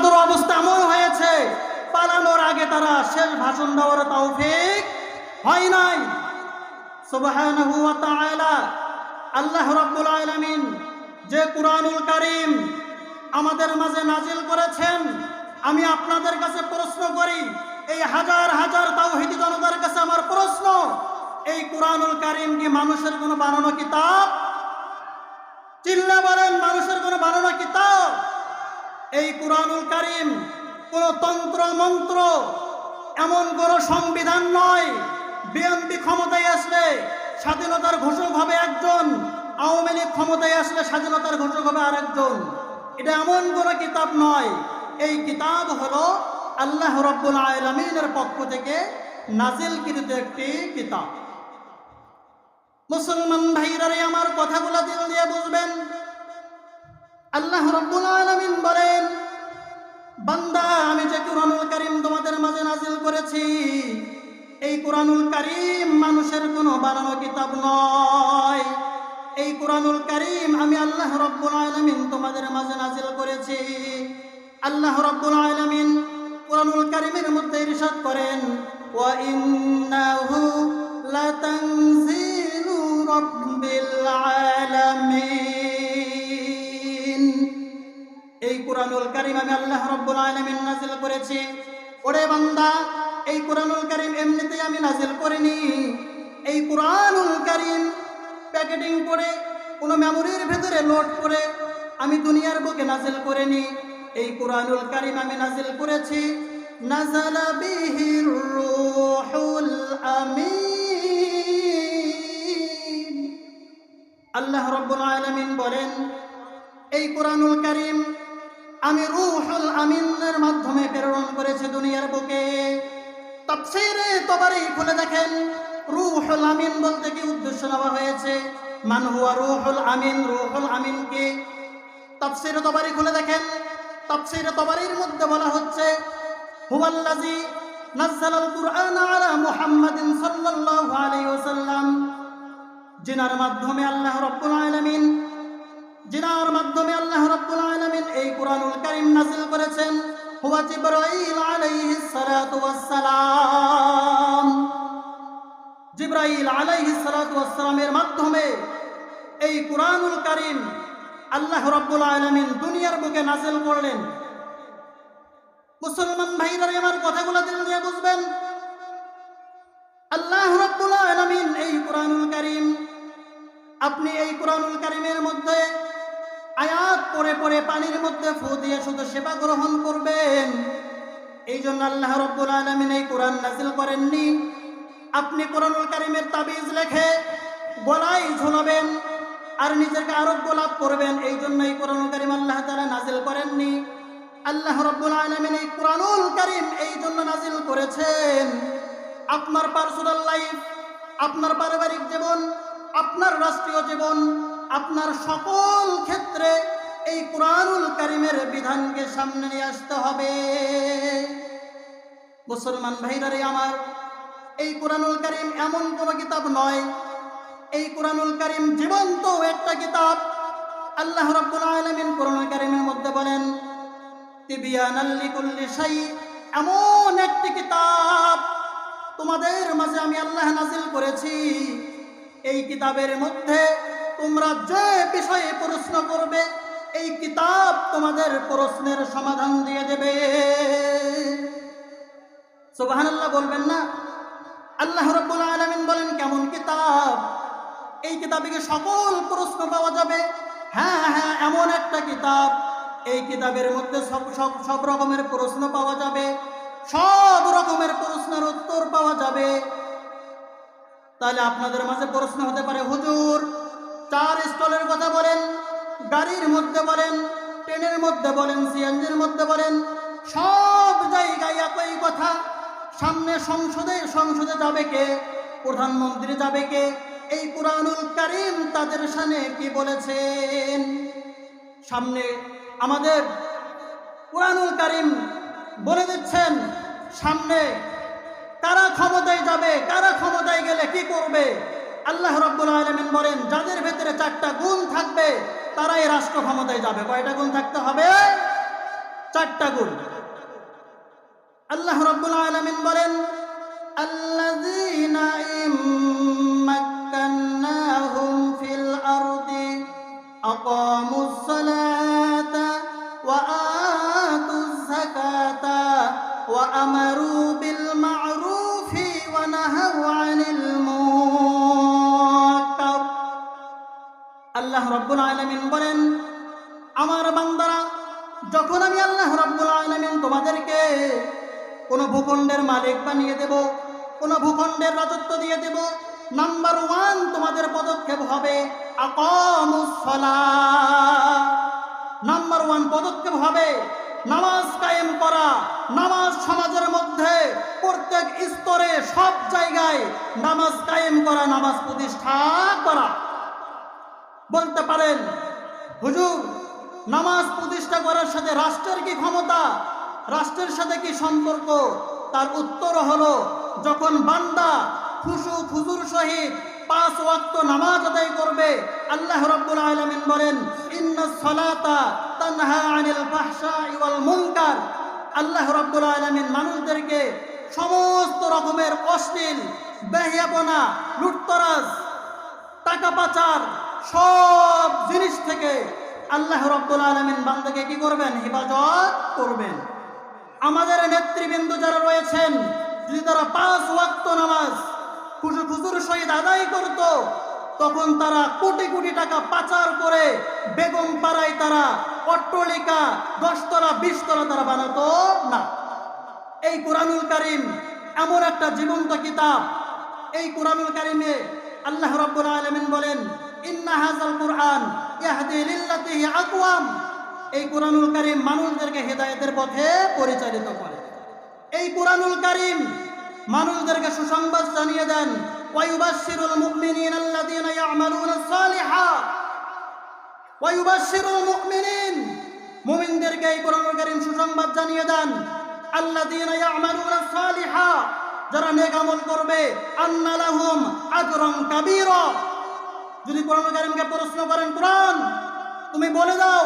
তাদের অবস্থা এমন হয়েছে, পালানোর আগে তারা শেষ ভাষণ দেওয়ার তৌফিক হয় নাই। সুবহানাহু ওয়া তাআলা আল্লাহ রাব্বুল আলামিন যে কুরআনুল কারীম আমাদের মাঝে নাজিল করেছেন, আমি আপনাদের কাছে প্রশ্ন করি, এই হাজার হাজার তাওহীদি জনতার কাছে আমার প্রশ্ন, এই কুরআনুল কারীম কি মানুষের কোনো বানানো কিতাব? চিল্লা বলেন, মানুষের কোনো বানানো কিতাব? এই কুরআনুল কারীম কোন তন্ত্র মন্ত্র, এমন কোন সংবিধান নয়। বিএনপি ক্ষমতায় আসলে স্বাধীনতার ঘোষক হবে একজন, আওয়ামী লীগ ক্ষমতায় আসলে স্বাধীনতার ঘোষক হবে আরেকজন। এটা এমন কোন কিতাব নয়। এই কিতাব হলো আল্লাহ রাব্বুল আলামিনের পক্ষ থেকে নাজিলকৃত একটি কিতাব। মুসলমান ভাইরা আমার কথাগুলো দিল দিয়ে বুঝবেন। আল্লাহ রাব্বুল আলামিন বলেন, বান্দা আমি যে কুরআনুল কারীম তোমাদের মাঝে নাজিল করেছি, এই কুরআনুল কারীম মানুষের কোনো বানানো কিতাব নয়। এই কুরআনুল কারীম আমি আল্লাহ রাব্বুল আলামিন তোমাদের মাঝে নাজিল করেছি। আল্লাহ রাব্বুল আলামিন কুরআনুল কারীমের মধ্যে ইরশাদ করেন, ওয়া ইন্নাহু লাতানজিলু রাব্বিল আলামিন। এই কুরআনুল কারীম আমি আল্লাহ রাব্বুল আলামিন নাজিল করেছি। ওরে বান্দা, এই কুরআনুল কারীম এমনিতেই আমি নাজিল করিনি। এই কুরআনুল কারীম প্যাকেটিং করে কোনো মেমোরির ভেতরে লোড করে আমি দুনিয়ার বুকে নাজিল করিনি। এই কুরআনুল কারীম আমি নাজিল করেছি নাযালা বিহির রূহুল আমিন। আল্লাহ রাব্বুল আলামিন বলেন, এই কুরআনুল কারীম আমি রূহুল আমিনের মাধ্যমে প্রেরণ করেছি দুনিয়ার বুকে। তাফসীরে তাবারী খুলে দেখেন, রূহুল আমিন বলতে কি উদ্দেশ্য নেওয়া হয়েছে, মান হুয়া রূহুল আমিন, রূহুল আমিন কে? তাফসীরে তাবারী খুলে দেখেন, তাফসীরে তাবারীর মধ্যে বলা হচ্ছে, হুয়াল্লাযী নাযালাল কুরআনা আলা মুহাম্মাদিন সাল্লাল্লাহু আলাইহি ওয়াসাল্লাম, যিনার মাধ্যমে আল্লাহ রাব্বুল আলামিন এই কুরআনুল কারীম নাযিল করেছেন, হুয়া জিবরাইল আলাইহিস সালাতু ওয়াস সালাম। জিবরাইল আলাইহিস সালাতু ওয়াস সালামের মাধ্যমে এই কুরআনুল কারীম আল্লাহ রাব্বুল আলামিন দুনিয়ার বুকে নাযিল করলেন। মুসলমান ভাইরা আমার কথাগুলো দিল দিয়ে বুঝবেন। আল্লাহ রাব্বুল আলামিন এই কুরআনুল কারীম, আপনি এই কুরআনুল কারীমের মধ্যে আয়াত পড়ে পড়ে পানির মধ্যে ফু দিয়ে শুধু সেবা গ্রহণ করবেন, এই জন্য আল্লাহ রাব্বুল আলামিন এই কুরআন নাযিল করেননি। আপনি কুরআনুল কারীমের তাবিজ লেখে গলায় ঝুলাবেন আর নিজেকে আরোগ্য লাভ করবেন, এই জন্য এই কুরআনুল কারীম আল্লাহ তাআলা নাযিল করেননি। আল্লাহ রাব্বুল আলামিন এই কুরআনুল কারীম এই জন্য নাযিল করেছেন, আপনার পার্সোনাল লাইফ, আপনার পারিবারিক জীবন, আপনার রাষ্ট্রীয় জীবন, আপনার সকল ক্ষেত্রে এই কুরআনুল কারীমের বিধানকে সামনে নিয়ে আসতে হবে। মুসলমান ভাইরা আমার, এই কুরআনুল কারীম এমন কোন কিতাব নয়। এই কুরআনুল কারীম জীবন্ত একটা কিতাব। আল্লাহ রাব্বুল আলামিন কুরআনুল কারীমের মধ্যে বলেন, তিবিয়ানাল লিকুল্লি শাই, এমন একটি কিতাব তোমাদের মাঝে আমি আল্লাহ নাযিল করেছি। এই কিতাবের মধ্যে তোমরা যে বিষয়ে প্রশ্ন করবে, এই কিতাব তোমাদের প্রশ্নের সমাধান দিয়ে দেবে। সুবহানাল্লাহ বলবেন না? আল্লাহ রাব্বুল আলামিন বলেন, কেমন কিতাব? এই কিতাবে কি সকল প্রশ্ন পাওয়া যাবে? হ্যাঁ হ্যাঁ, এমন একটা কিতাব, এই কিতাবের মধ্যে সব রকমের প্রশ্ন পাওয়া যাবে, সব রকমের প্রশ্নের উত্তর পাওয়া যাবে। তাহলে আপনাদের মাঝে প্রশ্ন হতে পারে, হুজুর 4 স্টলের কথা বলেন, গাড়ির মধ্যে বলেন, ট্রেনের মধ্যে বলেন, সিএনজির মধ্যে বলেন, সব জায়গায় একই কথা। সামনে সংসদে যাবে কে? প্রধানমন্ত্রী যাবে কে? এই কুরআনুল কারীম তাদের শানে কি বলেছেন? সামনে আমাদের কুরআনুল কারীম বলে দিচ্ছেন, সামনে কারা ক্ষমতায় যাবে, কারা ক্ষমতায় গেলে কি করবে। আল্লাহ রাব্বুল আলামিন বলেন, যাদের ভেতরে 4টা গুণ থাকবে তারাই রাষ্ট্র ক্ষমতায় যাবে। কয়টা গুণ থাকতে হবে? 4টা গুণ। আল্লাহ রাব্বুল আলামিন বলেন, আল্লাযীনা ইম্মাক্কান্নাহুম ফিল আরদি আকামুস সালাতা ওয়া আতুজ যাকাতা ওয়া আমারু বিল মা'রুফি ওয়া নাহাউ আনিল মুনকার। আল্লাহ রাব্বুল আলামিন বলেন, আমার বান্দারা, যখন আমি আল্লাহ রাব্বুল আলামিন তোমাদেরকে কোন ভূখণ্ডের মালিক বানিয়ে দেব, কোন ভূখণ্ডের রাজত্ব দিয়ে দেব, নাম্বার 1 তোমাদের পদক্ষেপ হবে আকামুস সালাহ। নাম্বার 1 পদক্ষেপ হবে নামাজ কায়েম করা। নামাজ সমাজের মধ্যে প্রত্যেক স্তরে সব জায়গায় নামাজ কায়েম করা, নামাজ প্রতিষ্ঠা করা। বলতে পারেন, হুজুর, নামাজ প্রতিষ্ঠা করার সাথে রাষ্ট্রের কি ক্ষমতা, রাষ্ট্রের সাথে কি সম্পর্ক? তার উত্তর হলো, যখন বান্দা খুশু খুজুর সহিত 5 ওয়াক্ত নামাজ আদায় করবে, আল্লাহ রাব্বুল আলামিন বলেন, ইন্নাস সালাতা তানহা আনিল ফাহশাই ওয়াল মুনকার। আল্লাহ রাব্বুল আলামিন মানুষদেরকে সমস্ত রকমের অশ্লীল, বেহিয়াপনা, লুটতরাজ, টাকা পাচার সব জিনিস থেকে আল্লাহ রাব্বুল আলামিন বান্দাকে কি করবেন? হেফাজত করবেন। আমাদের নেতৃবৃন্দ যারা রয়েছেন, যদি তারা 5 ওয়াক্ত নামাজ খুশু খুজুর সহিত আদায় করত, তখন তারা কোটি কোটি টাকা পাচার করে বেগম পাড়ায় তারা অট্টালিকা 10 তলা 20 তলা তারা বানাতো না। এই কুরআনুল কারীম এমন একটা জীবন্ত কিতাব। এই কুরআনুল কারীমে আল্লাহ রাব্বুল আলামিন বলেন, ইন্না হাযাল কুরআন ইয়াহদি লিল্লাতি হিয়া আকওয়াম। এই কুরআনুল কারীম মানুষদেরকে হেদায়েতের পথে পরিচালিত করে। এই কুরআনুল কারীম মানুষদেরকে সুসংবাদ জানিয়ে দেন, ওয়া ইউবাশশিরুল মুমিনিনা আল্লাযীনা ইয়া'মালুনাস সালিহাত। ওয়া ইউবাশশিরুল মুমিনিন, মুমিনদেরকে এই কুরআনুল কারীম সুসংবাদ জানিয়ে দেন, আল্লাযীনা ইয়া'মালুনাস সালিহাত, যারা নেক আমল করবে, আন্না লাহুম আজরান কাবীরা। যদি কুরআনুল কারীমকে প্রশ্ন করেন, কুরআন তুমি বলে দাও